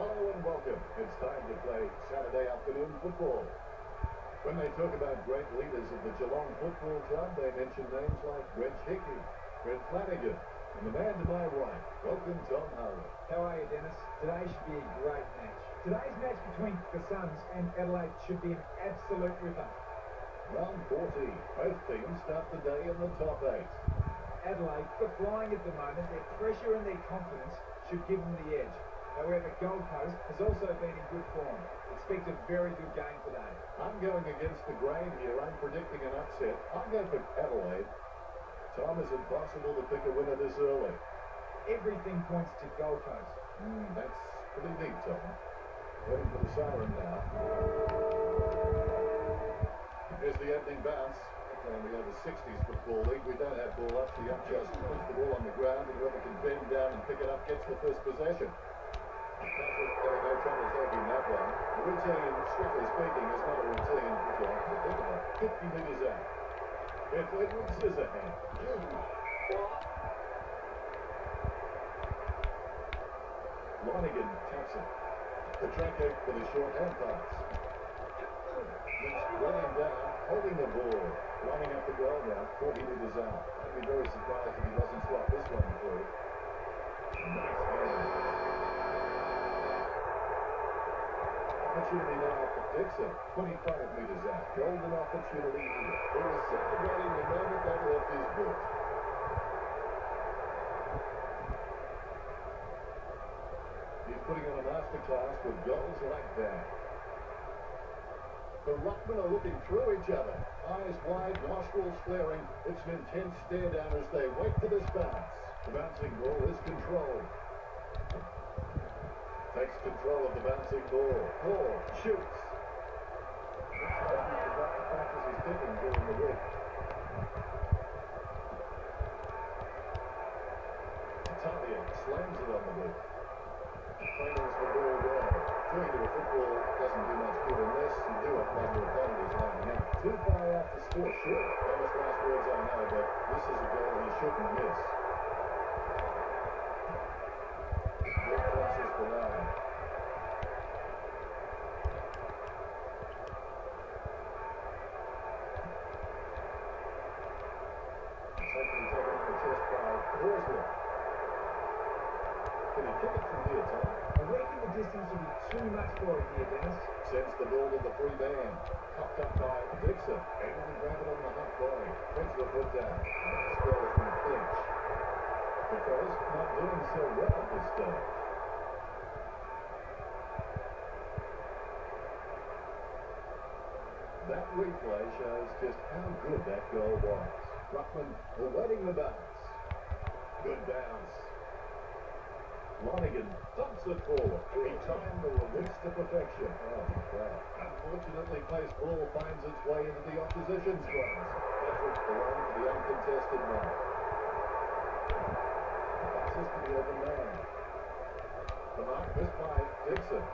Hello and welcome. It's time to play Saturday afternoon football. When they talk about great leaders of the Geelong Football Club, they mention names like Reg Hickey, Fred Flanagan, and the man to my right, welcome Tom Howard. How are you, Dennis? Today should be a great match. Today's match between the Suns and Adelaide should be an absolute ripper. Round 14. Both teams start the day in the top 8. Adelaide, they're flying at the moment. Their pressure and their confidence should give them the edge. However, Gold Coast has also been in good form. Expect a very good game today. I'm going against the grain here. I'm predicting an upset. I'll go for Adelaide. Tom, is it possible to pick a winner this early? Everything points to Gold Coast. That's pretty neat, Tom. Waiting for the siren now. Here's the opening bounce. We have the 60s Football League. We don't have ball ups. The up just puts the ball on the ground, and whoever can bend down and pick it up gets the first possession. Patrick having no trouble taking that one. The routine, strictly speaking, is not a routine. Think about it. 50 metres out. It's Edward Scissorhand. Lonigan taps it. Petracco for the short hand pass. He's running down, holding the ball. Lining up the goal now, 40 metres out. I'd be very surprised if he doesn't swap this one through. Nice hand. Opportunity now for Dixon, 25 metres out. Golden opportunity here. He was celebrating the moment that left his boot. He's putting on a masterclass with goals like that. The ruckmen are looking through each other. Eyes wide, nostrils flaring. It's an intense stare down as they wait for this bounce. The bouncing ball is controlled. Takes control of the bouncing ball. Ball shoots. Looks like he forgot to practice his kicking during the week. Talia slams it on the boot. Trainers the ball well. Doing to a football doesn't do much good unless you do it while your opponent is lining up. Too far out to score, sure. Famous last words I know, but this is a goal he shouldn't miss. Ball crosses the line. Safely taken on the chest by Horsler. Can he kick it from here, Tom? I reckon the distance will be too much for it here, Dennis. Sends the ball to the free man. Cupped up by Dixon. Able to grab it on the hot body. Puts the foot down. Nice goal from Finch. The Coast not doing so well at this stage. That replay shows just how good that goal was. Ruckman awaiting the bounce. Good bounce. Lonigan dumps it forward. He timed the release to perfection. Oh, wow. Unfortunately, placed ball finds its way into the opposition's runs. Patrick belonged to the uncontested mark. Passes to the open man. The mark missed by Dixon.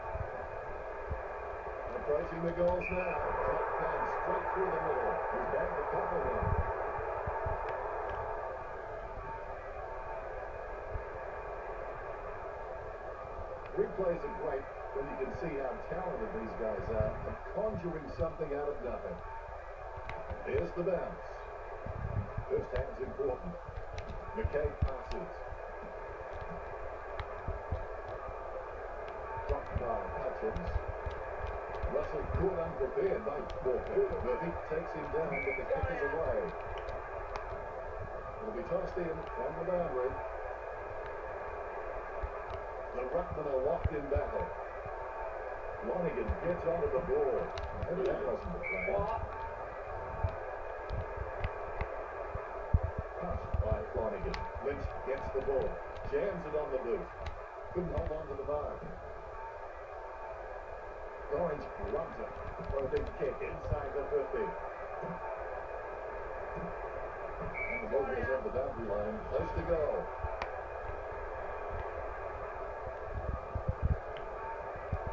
Approaching the goals now. Top man straight through the middle. He's back to cover now. Replays are great when you can see how talented these guys are at conjuring something out of nothing. Here's the bounce. First hand's important. McKay passes. Dropped by Hutchins. Russell caught unprepared by Walker. Murphy takes him down, but the kick is away. It'll be tossed in from the boundary. The ruckmen are locked in battle. Lonergan gets onto the ball. Maybe that wasn't the plan. Passed by Lonergan. Lynch gets the ball. Jams it on the boot. Couldn't hold on to the mark. Orange runs it for a big kick inside the 50. And the ball goes over the boundary line. Close to go.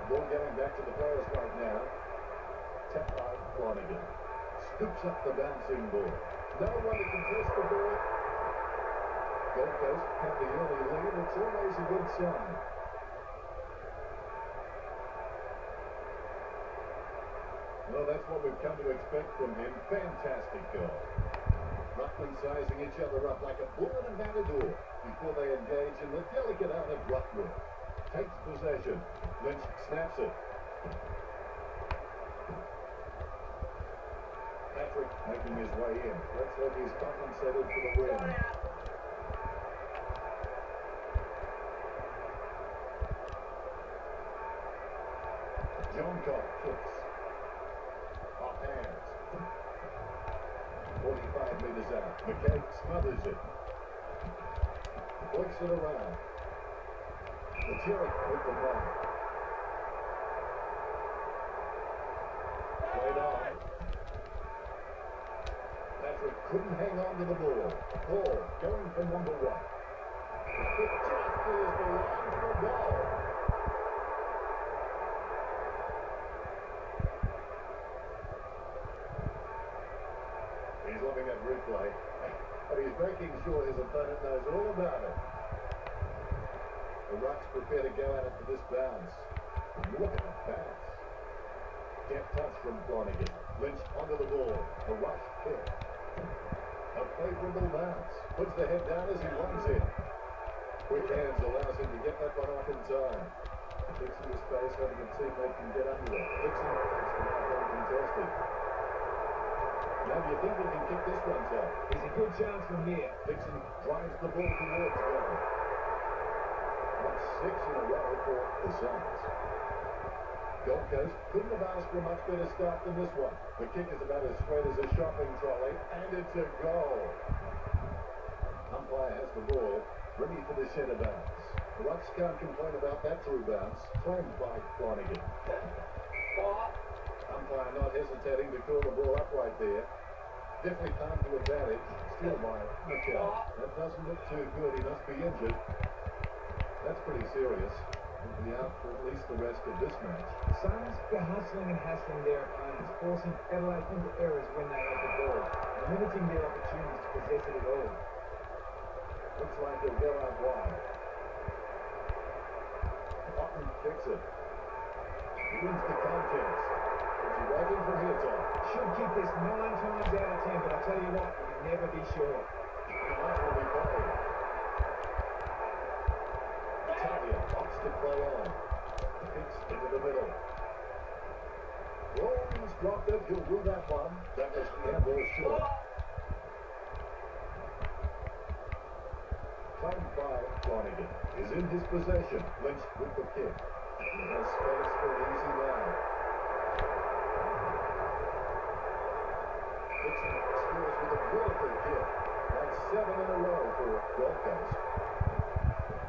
Ball going back to the players right now. Tap by Flanagan. Scoops up the bouncing ball. No one to contest the ball. Gold Coast have the early lead. It's always a good sign. Well, that's what we've come to expect from him. Fantastic goal. Ruckman sizing each other up like a bull and a matador before they engage in the delicate art of ruck work. Takes possession. Lynch snaps it. Patrick making his way in. Let's hope he's compensated for the win. John Cobb kicks. Off hands. 45 metres out. McKay smothers it. Flicks it around. Lettieri with the mark. Played on. Patrick couldn't hang on to the ball. Ball going for number one. The kick just clears the line for a goal. He's looking at replay, but he's making sure his opponent knows all about it. The Rucks prepare to go at it for this bounce. Look at the bounce. Deft touch from Flanagan. Lynch onto the ball. A rush kick. A favourable bounce. Puts the head down as he runs in. Quick hands allows him to get that one off in time. Dixon to space, hoping a teammate can get under it. Dixon takes the mark uncontested. Now do you think he can kick this one, Tom? There's a good chance from here. Dixon drives the ball towards goal. That's 6 in a row for the Suns. Gold Coast couldn't have asked for a much better start than this one. The kick is about as straight as a shopping trolley, and it's a goal. Umpire has the ball, ready for the centre bounce. The Rucks can't complain about that through bounce, claimed by Flanagan. Umpire not hesitating to call the ball up right there. Definitely time to advantage. Still by McKay. That doesn't look too good. He must be injured. That's pretty serious. He'll be out for at least the rest of this match. The Suns are hustling and hassling their opponents, forcing Adelaide into errors when they have the ball, limiting their opportunities to possess it at all. Looks like he'll go out wide. Otten kicks it. He wins the contest. Is he waiting for here, Tom? Should kick this 9 times out of 10, but I tell you what, you can never be sure. The mark will be paid. Italia opts to play on. Kicks into the middle. Rollins dropped it. He'll rule that one. That was the handball short. Claimed by Flanagan. Is in his possession. Lynch with the kick. He has space for an easy line. Dixon scores with a beautiful kick. That's 7 in a row for Gold Coast.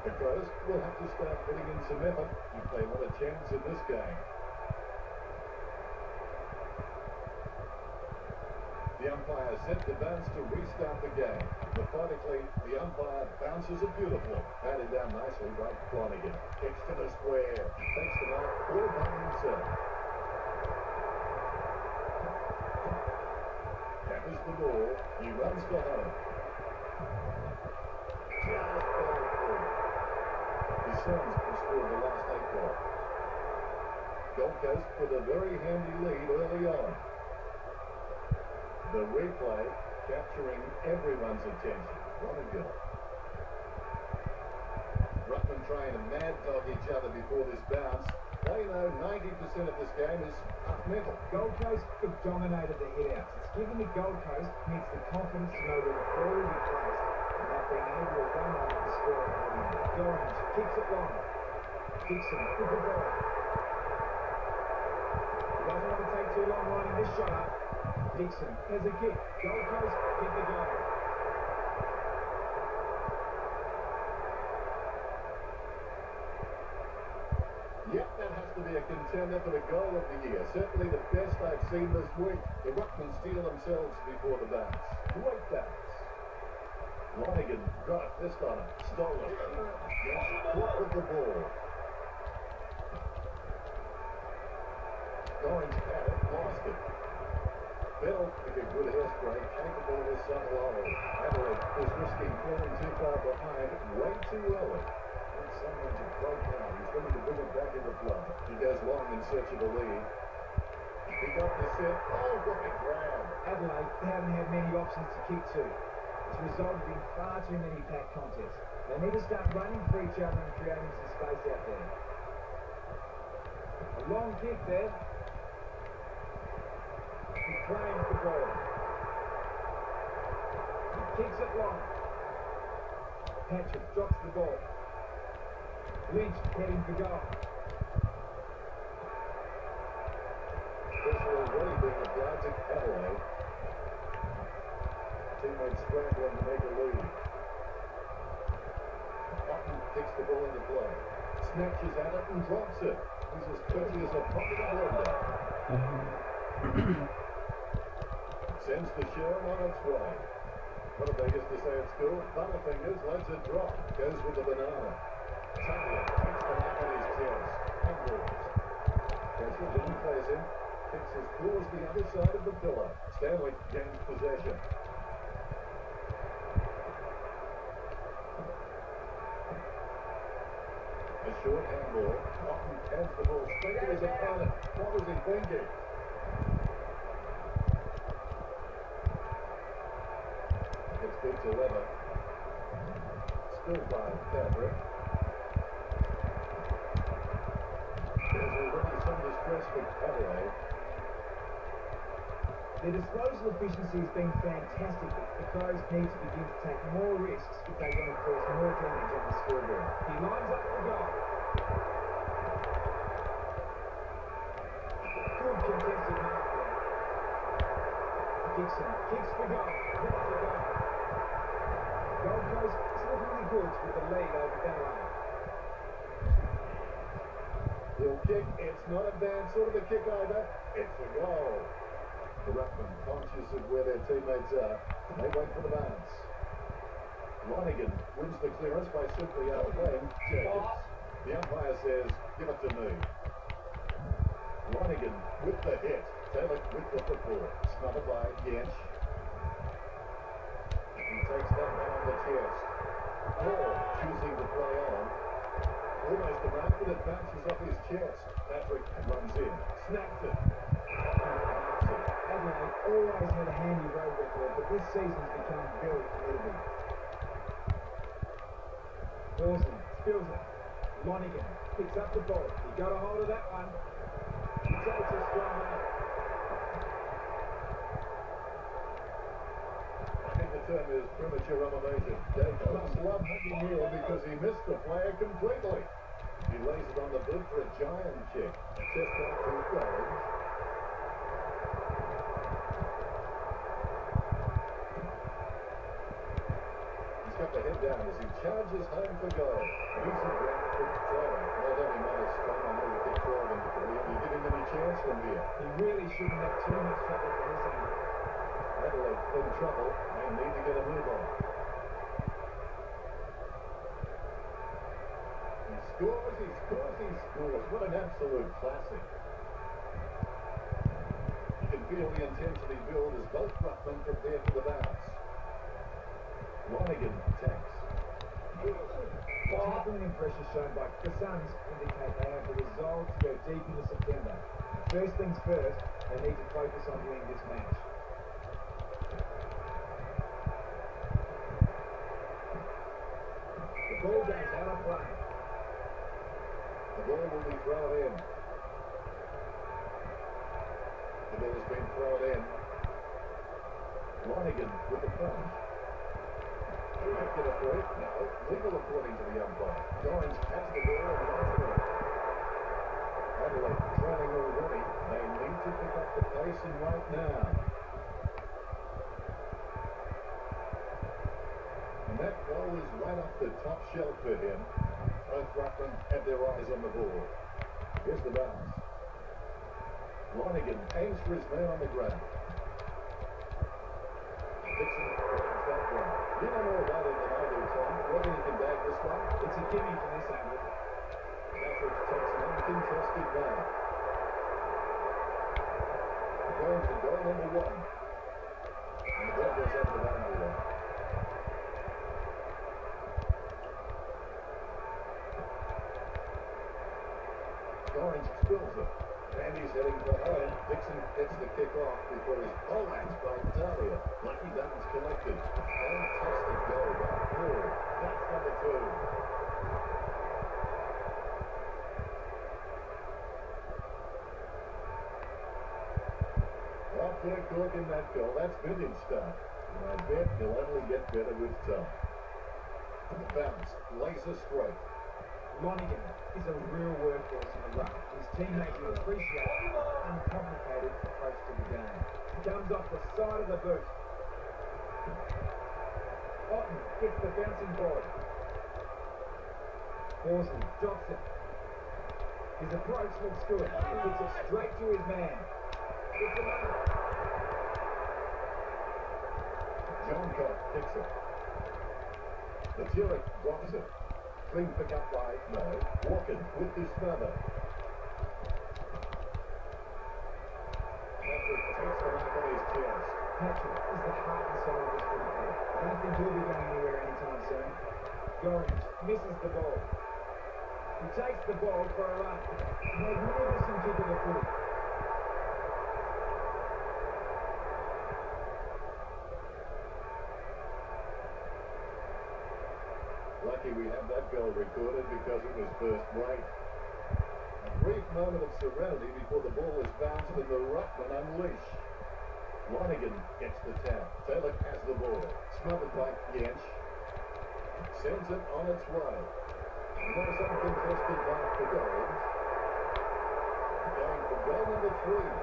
The Crows will have to start putting in some effort if they want a chance in this game. The umpire set the bounce to restart the game. Methodically, the umpire bounces it beautifully. Batted down nicely by Flanagan. Kicks to the square. Takes the mark all by himself. Gathers the ball. He runs for home. Just ball through. The Suns have scored the last 8 goals. Gold Coast with a very handy lead early on. The replay capturing everyone's attention. What a goal. Ruckman trying to mad dog each other before this bounce. They know 90% of this game is half mental. Gold Coast have dominated the hit-outs. It's given the Gold Coast needs the confidence to know where the ball will be placed and not being able to run over the score accordingly. Orange kicks it long. Dixon with the ball. He doesn't want to take too long lining this shot up. Dixon has a kick. Gold Coast get the goal. Yep, that has to be a contender for the goal of the year. Certainly the best I've seen this week. The Ruckman steal themselves before the bounce. Great bounce. Lonigan got a fist on it. Stolen. Yes, caught with the ball. Goins had it, lost it. Bell with a good hairspray, capable of some low. Adelaide was risking falling too far behind, way too early. Needs someone to break now. He's ready to bring it back into play. He goes long in search of a lead. He got the set. Oh, what a grab. Adelaide haven't had many options to kick to. It's resulted in far too many pack contests. They need to start running for each other and creating some space out there. A long kick there. He claims the ball. He kicks it long. Patrick drops the ball. Lynch heading for goal. Pressure already being applied to Adelaide. Teammates scrambling to make a lead. Upton kicks the ball into play. Snatches at it and drops it. He's as quickly as a pocket of blender. Sends the Sherm on its way. What did they used to say at school? Butterfingers lets it drop. Goes with the banana. Taylor takes the mark on his chest. Handballs. Pressure didn't phase him. Kicks his claws the other side of the pillar. Stanley gains possession. A short handball. Upton hands the ball straight to his opponent. What was he thinking? It's good to leather. Still by Fabric. There's already some distress for Adelaide. Their disposal efficiency has been fantastic. The Crows need to begin to take more risks if they're going to cause more damage on the scoreboard. He lines up the goal. Good contested mark there. Dixon kicks for goal. That's the goal. Gold Coast is looking the goods with the lead over Adelaide. He'll kick. It's not a bad sort of a kick either. It's a goal. The Ruckman conscious of where their teammates are. They wait for the bounce. Lonigan wins the clearance by simply outplaying Jacobs. The umpire says, give it to me. Lonigan with the hit. Taylor with the football. Smothered by Yench. He takes that man on the chest. Paul choosing to play on. Almost a mark, but it bounces off his chest. Patrick runs in. Snaps it. Adelaide always had a handy road record, but this season's become very competitive. Horsley spills it. Lonigan picks up the ball. He got a hold of that one. He takes a strong man. I think the term is premature elevation. Jacobs must love hooking here because he missed the player completely. He lays it on the boot for a giant kick. Chest out to Goins. He's got the head down as he charges home for goal. Easy grab for Taylor. Well done, he might have sprung on over kick 12 in the career. You give him any chance from here? He really shouldn't have too much trouble for this angle. Adelaide in trouble. They need to get a move on. He scores, he scores, he scores. What an absolute classic. You can feel the intensity build as both Ruckman prepare for the bounce. Lonigan attacks. The tackling and pressure shown by the Suns indicate they have the resolve to go deep into September. First things first, they need to focus on winning this match. The ball goes out of play. The ball will be thrown in. The ball has been thrown in. Lonigan with the punch. Might get a point. No, legal according to the umpire. Goins has the ball and runs it in. chasing right now. And that goal is right off the top shelf for him. Both ruckmen have their eyes on the ball. Here's the bounce. Lonergan aims for his man on the ground. Dixon grabs that one. You know more about him than I do, Tom. Whether he can bag this one? It's a gimme from this angle. Patrick takes an uncontested man. Going for goal number one. And the ball goes over the boundary line. Orange spills it. And he's heading for home. Dixon gets the kick off before his poleaxed by Talia. Lucky Dunn's collected. Fantastic goal by Paul. That's number two. Well, put a cork in that goal. That's vintage stuff. And I bet he'll only get better with time. The bounce, laser straight. Lonergan is a real workhorse in the ruck. His teammates will appreciate the uncomplicated approach to the game. He comes off the side of the boot. Otten gets the bouncing ball. Horsley drops it. His approach looks good. He puts it straight to his man. It's another. John Cobb kicks it. The Zurich drops it. Clean pick up by Walken with his mother. Patrick takes the mark on his chest. Patrick is the heart and soul of this football. I don't think he'll be going anywhere anytime soon. Gorringe misses the ball. He takes the ball for a run. Magnificent kick of the foot. Lucky we have that goal recorded because it was first rate. A brief moment of serenity before the ball is bounced and the ruckman unleash. Lonergan gets the tap. Taylor has the ball. Smothered by Yench. Sends it on its way. There's uncontested mark for Gorringe. Going for goal number three.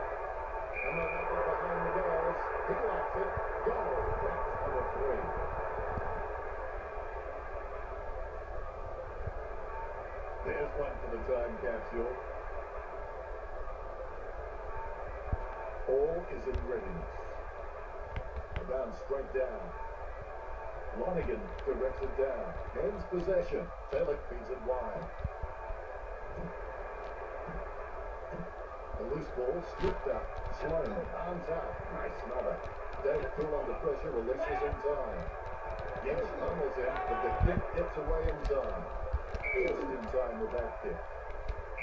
And they're up behind the goals. He likes it. Goal. That's number three. There's one for the time capsule. All is in readiness. The bounce straight down. Lonergan directs it down. Gains possession. Taylor feeds it wide. The loose ball stripped up. Sloan arms out. Nice smother. Dave Cool under pressure releases in time. Yes, fumbles in, but the kick gets away in time. Just in time with that kick.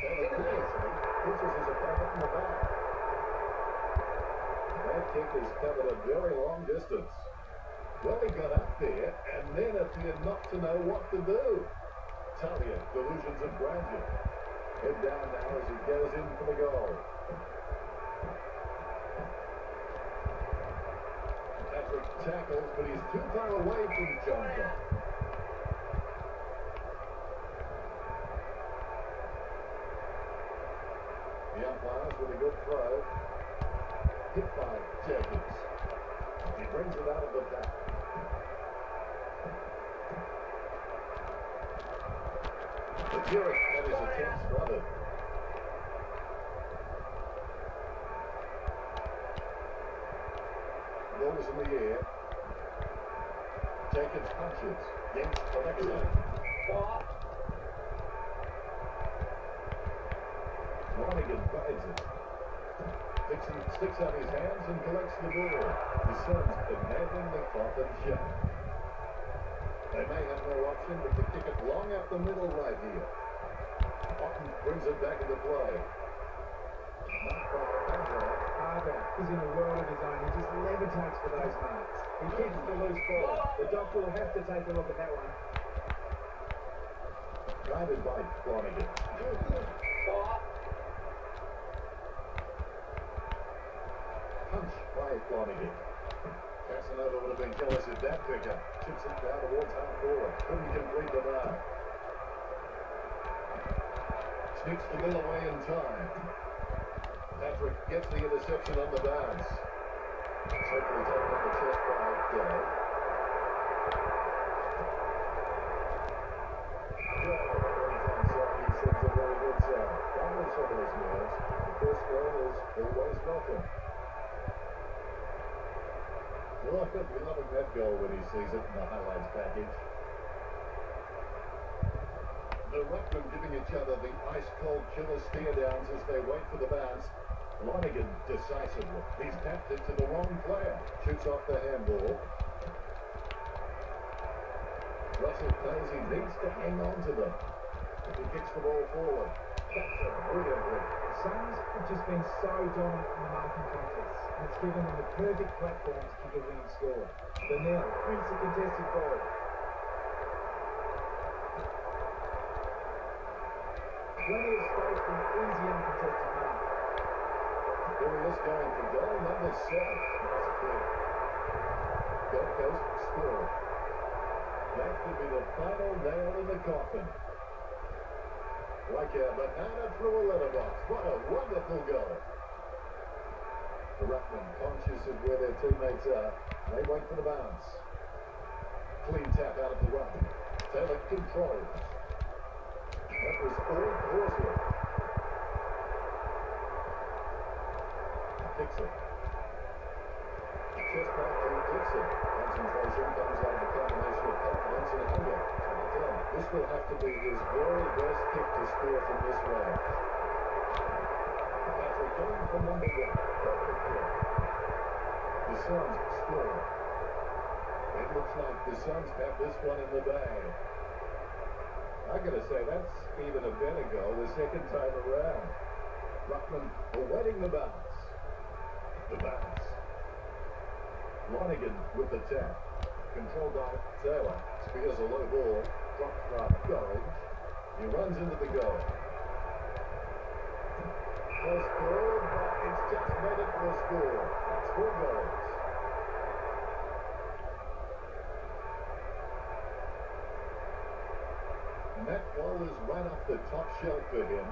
Taylor curiously pushes his opponent in the back. That kick has covered a very long distance. Well, he got up there and then appeared not to know what to do. Talia, delusions of grandeur. Head down now as he goes in for the goal. Patrick tackles, but he's too far away from Johnson. The umpires with a good throw. Hit by Jenkins. He brings it out of the back. The Zurich had his attempt smothered. Ball is in the air. Jenkins punches. Yanks collects it. Lonergan guides it. Dixon sticks out his hands and collects the ball. The Suns commanding the top and shut. They may have no option but to kick it long up the middle right here. Otten brings it back into play. Marked by Adelaide. Harper is in a world of his own. He just levitates for those marks. He kicks the loose ball. The doctor will have to take a look at that one. Guided by Lonergan. Punch by Lonergan. Casanova would have been careless at that pickup. Chips it down towards half forward. Couldn't complete the mark. Sneaks the ball away in time. Patrick Patrick gets the interception on the bounce. Hopefully taken on the chest by Adelaide. He sends a very good side. Doubles for those nerves. The first goal is always welcome. Well, I've been loving that goal when he sees it in the highlights package. The ruckmen giving each other the ice-cold killer stare-downs as they wait for the bounce. Lonigan decisively. He's tapped it to the wrong player. Shoots off the handball. Russell knows he needs to hang on to them. He kicks the ball forward. That's a brilliantly. The Suns have just been so dominant in the marking contests, and it's given them the perfect platform to kick a winning score. Burnell prints a contested ball. Plenty of space for an easy uncontested mark. Here he is going for goal number 7. That's clear. Gold Coast score. That could be the final nail in the coffin. Like a banana through a letterbox. What a wonderful goal. The ruckman conscious of where their teammates are. They wait for the bounce. Clean tap out of the run. Taylor controls. That was all Horsley. Dixon. Chest back to Dixon. Concentration comes out of the combination of confidence and hunger. This will have to be his very best kick to score from this range. Patrick going for number 1. Perfect kick. The Suns score. It looks like the Suns have this one in the bag. I'm going to say that's even a better goal the second time around. Ruckman awaiting the bounce. The bounce. Lonigan with the tap. Controlled by Taylor. Spears a low ball. Dropped from Gorringe. He runs into the goal. Close ball, but it's just made it for a score. That's 4 goals. And that goal is right off the top shelf for him.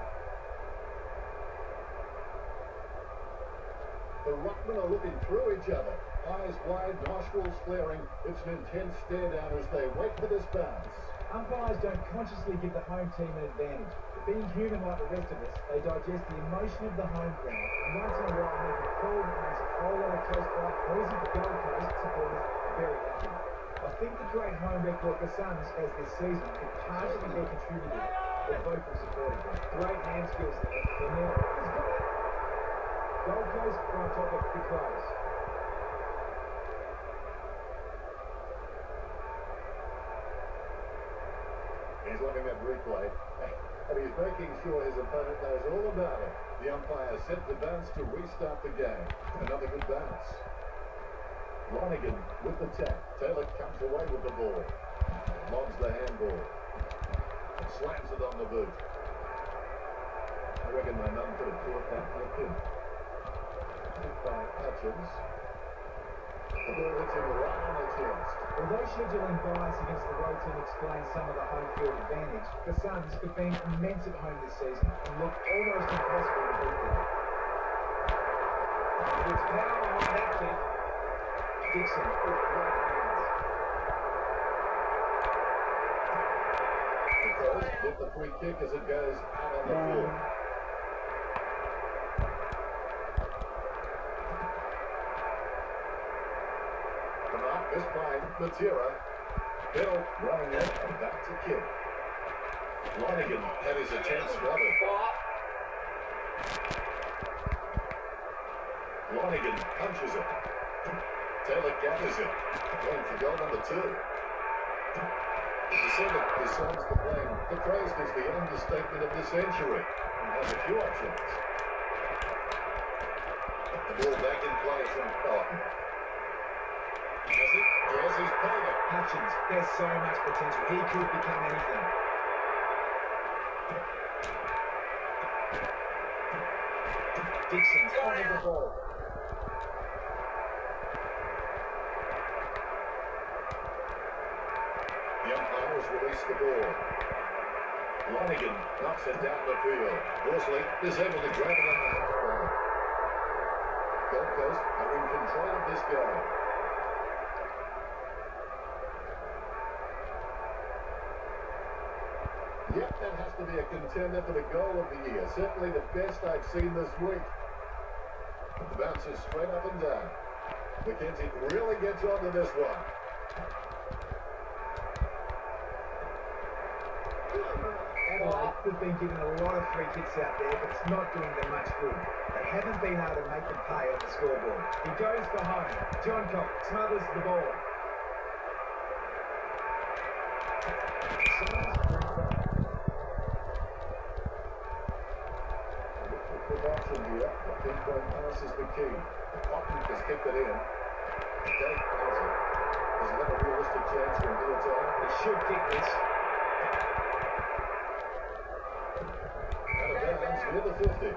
The ruckmen are looking through each other. Eyes wide, nostrils flaring. It's an intense stare down as they wait for this bounce. Umpires don't consciously give the home team an advantage. But being human like the rest of us, they digest the emotion of the home crowd, and once in a while make a call that makes a whole lot of close-by Aussie Gold Coast supporters very happy. I think the great home record the Suns has this season could partially be contributed to the vocal support of them. Great hand skills there. Burnell has got it. Gold Coast on top of the close. He's looking at replay, and he's making sure his opponent knows all about it. The umpire set the bounce to restart the game. Another good bounce. Lonigan with the tap. Taylor comes away with the ball. Lobs the handball. Slams it on the boot. I reckon my mum could have caught that flipped in. Hit by Hutchins. The ball hits him right on the chest. Although scheduling bias against the road team explains some of the home field advantage, the Suns have been immense at home this season and look almost impossible to beat them. It's power behind that kick. Dixon with great hands. The Crows get the free kick as it goes out on the floor. The mark missed by Matera. Bill running it and back to kick. Lonigan had his attempt smothered. Lonigan punches it. Taylor gathers it. Going for goal number 2. To say that the Suns to blame, the Crows is the understatement of the century and has a few options. The ball back in play from Carlton. Has it? Yes, he's played it. Hutchins, there's so much potential. He could become anything. Dixon's on the ball. The umpire has released the ball. Lonigan knocks it down the field. Horsley is able to grab it on the half line. Coast are in control of this game. Yep, that has to be a contender for the goal of the year. Certainly the best I've seen this week. The bounces straight up and down. McKenzie really gets onto this one. Adelaide have been given a lot of free kicks out there, but it's not doing them much good. They haven't been able to make them pay on the scoreboard. He goes for home. John Cox smothers the ball. Option here. The pinpoint pass is the key. Cotton has kicked it in. Dave has it. Does he have a realistic chance from here to He should kick this. Out of bounds near the 50.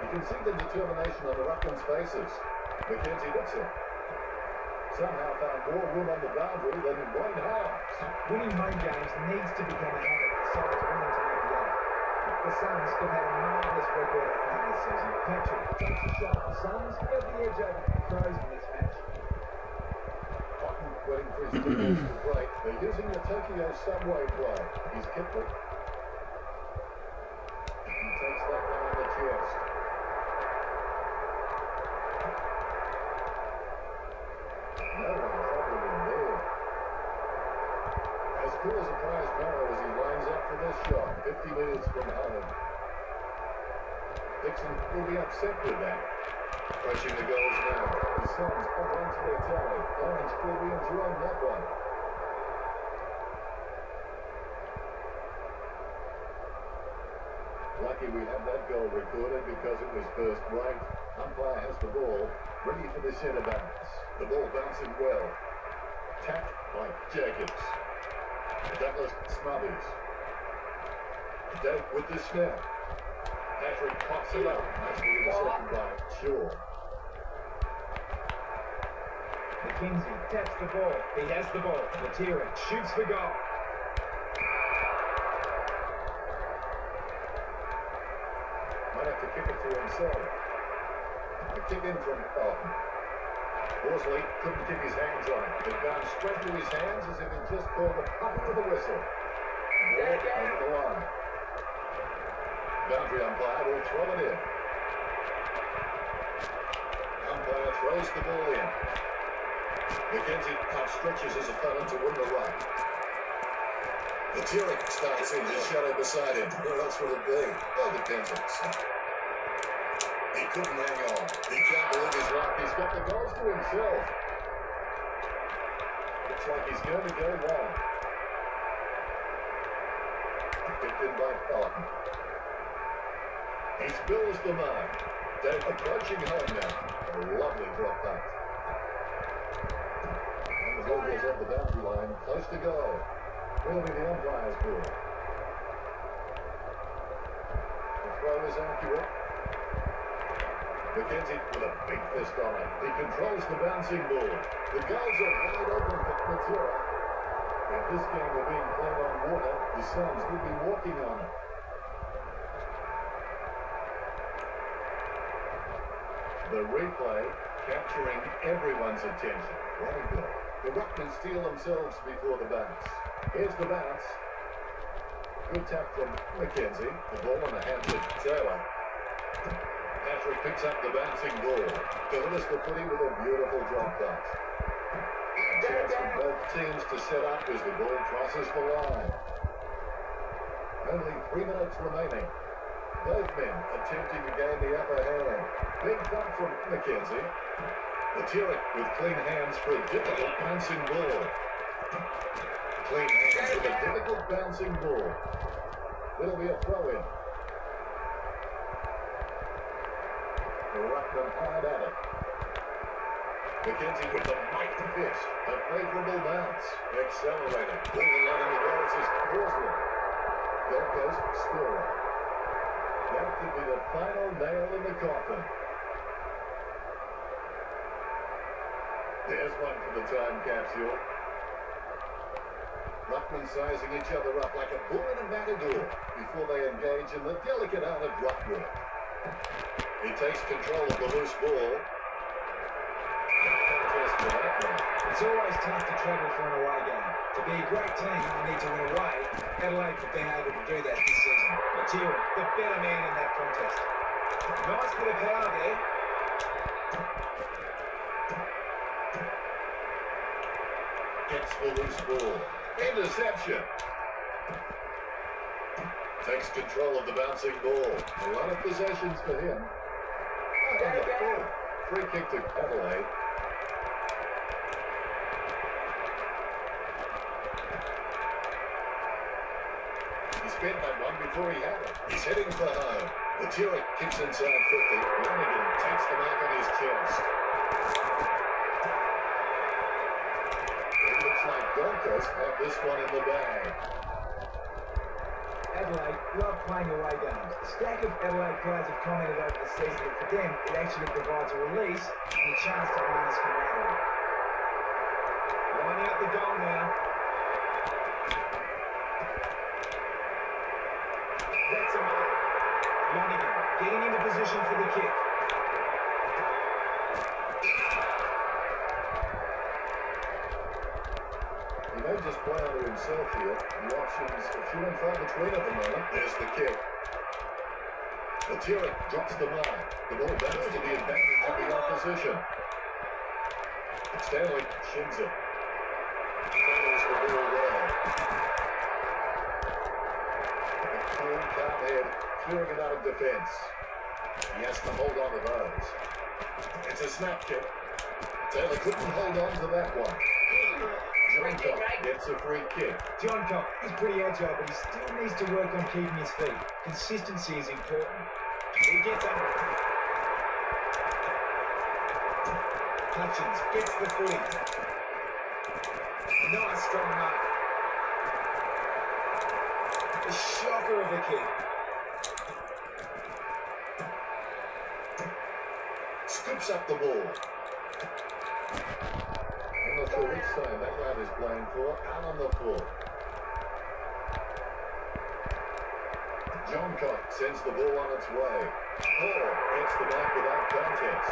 You can see the determination on the Ruckman's faces. McKenzie gets it. Somehow found more room on the boundary than Wayne Howes. Winning home games needs to become a habit besides winning to 98. The Suns have had a marvellous record at home this season. Patrick takes a shot. The Suns have the edge over the Crows in this match. Cotton waiting for his teammates to break. They're using the Tokyo subway play. He's kicked it. He takes that one on the chest. No one troubled him there. As cool as a prized marrow as he lines up for this shot, 50 metres from home. Dixon will be upset with that. Approaching the goals now. The Suns hold on to their tally. Orange will be enjoying that one. Lucky we have that goal recorded because it was first rate. Umpire has the ball, ready for the centre backs. The ball bouncing well. Tapped by Jacobs. Douglas smothers. Dave with the snap. Patrick pops it up. Nicely in the second by Shaw. McKenzie taps the ball. He has the ball. Matera shoots for goal. Might have to kick it to himself. A kick in from Carlton. Horsley couldn't keep his hands on it. It bounced straight to his hands as if he'd just called the puck to the whistle. Ball over the line. Boundary umpire will throw it in. Umpire throws the ball in. McKenzie outstretches his opponent to win the run. The Turek starts in his shadow beside him. Where else would it be? Oh, the Kensingtons. He couldn't hang on. He can't believe his luck. He's got the goals to himself. Looks like he's going to go long. Picked in by Carlton. He spills the mark. Dave approaching home now. A lovely drop punt. And the ball goes up the boundary line, close to goal. Will be the umpire's ball. The throw is accurate. McKenzie with a big fist on it. He controls the bouncing ball. The goals are wide open for Matera. If this game were being played on water, the Suns would be walking on it. The replay capturing everyone's attention. What a goal. The Ruckmen steal themselves before the bounce. Here's the bounce. Good tap from McKenzie. The ball in the hands of Taylor. Patrick picks up the bouncing ball. Delivers the footy with a beautiful drop pass. A chance for both teams to set up as the ball crosses the line. Only 3 minutes remaining. Both men attempting to gain the upper hand. Big thump from McKenzie. Matera with clean hands for a difficult bouncing ball. Clean hands with a difficult bouncing ball. It'll be a throw-in. The Ruckman hard at it. McKenzie with the mighty fist. A favourable bounce. Accelerating. All along in the goals is Horsley. Gold Coast scorer. That could be the final nail in the coffin. There's one for the time capsule. Ruckman sizing each other up like a bull and a matador before they engage in the delicate art of ruck work. He takes control of the loose ball. Contest for that one. It's always tough to travel for an away game. To be a great team, you need to win away. Adelaide have been able to do that this season. Material, the better man in that contest. Nice bit of power there. Gets the loose ball. Interception. Takes control of the bouncing ball. A lot of possessions for him. Out on the full. Free kick to Adelaide. He spent that one before he had it. He's heading for home. Material kicks inside 50. Lanigan takes the mark on his chest. It looks like Gold Coast have this one in the bag. Adelaide love playing away games. A stack of Adelaide players have commented over the season that for them it actually provides a release and a chance to harness camaraderie. Lining up the goal now. That's a mark. Lanigan getting into position for the kick. He may just play under himself here. The options are few and far between at the moment. There's the kick. Material drops the mark. The ball bounces to the advantage of the opposition. Stanley shins it. Follows the ball well. The cool, calm head, clearing it out of defence. He has to hold on to those. It's a snap kick. Taylor couldn't hold on to that one. John Cox gets a free kick. John Cox is pretty agile, but he still needs to work on keeping his feet. Consistency is important. He gets up. Hutchins gets the footy. Nice strong mark. The shocker of the kick. Scoops up the ball. I'm not sure which side that lad is playing for. Out on the floor. John Cox sends the ball on its way. Hall gets the mark without contest.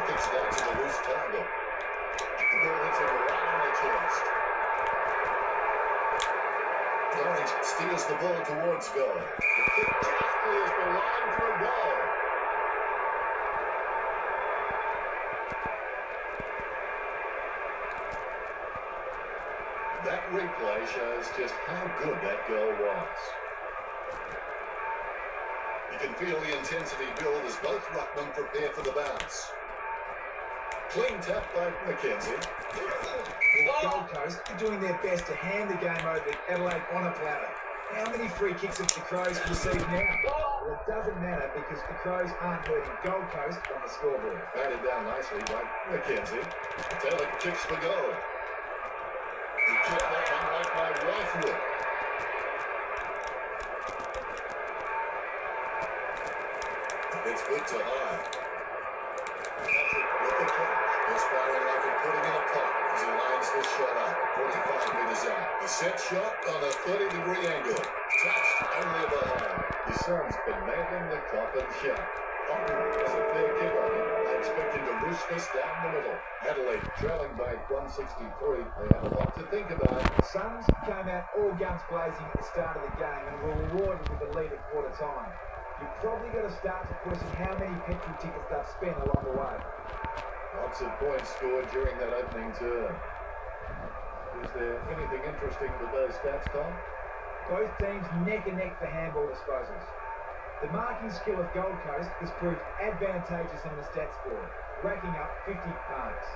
Kicks down to the loose target. The ball hits him right on the chest. Orange steers the ball towards goal. The kick just clears the line for a goal. That replay shows just how good that goal was. You can feel the intensity build as both ruckmen prepare for the bounce. Clean tap by McKenzie. Gold Coast are doing their best to hand the game over to Adelaide on a platter. How many free kicks have the Crows received now? Well, it doesn't matter because the Crows aren't hurting Gold Coast on the scoreboard. Batted down nicely by McKenzie. Taylor kicks the goal. He kicked that one right by Rothwood. It's good to high. Patrick with the catch. He's firing like a pudding in a pot as he lines this shot up. 45 metres out. The set shot on a 30-degree angle. Touched only above home. His son's been nailing the coffin shot. Ogden has a fair kick on him. They expect him to roost this down the middle. Adelaide trailing by 163. They have a lot to think about. Suns came out all guns blazing at the start of the game and were rewarded with the lead at quarter time. You've probably got to start to question how many petrol tickets they've spent along the way. Lots of points scored during that opening term. Is there anything interesting with those stats, Tom? Both teams neck and neck for handball disposals. The marking skill of Gold Coast has proved advantageous on the stats board, racking up 50 marks.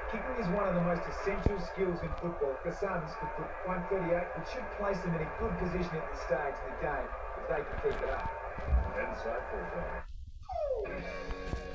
Kicking is one of the most essential skills in football. The Suns could put 138, which should place them in a good position at this stage of the game if they can keep it up. Insightful, Tom.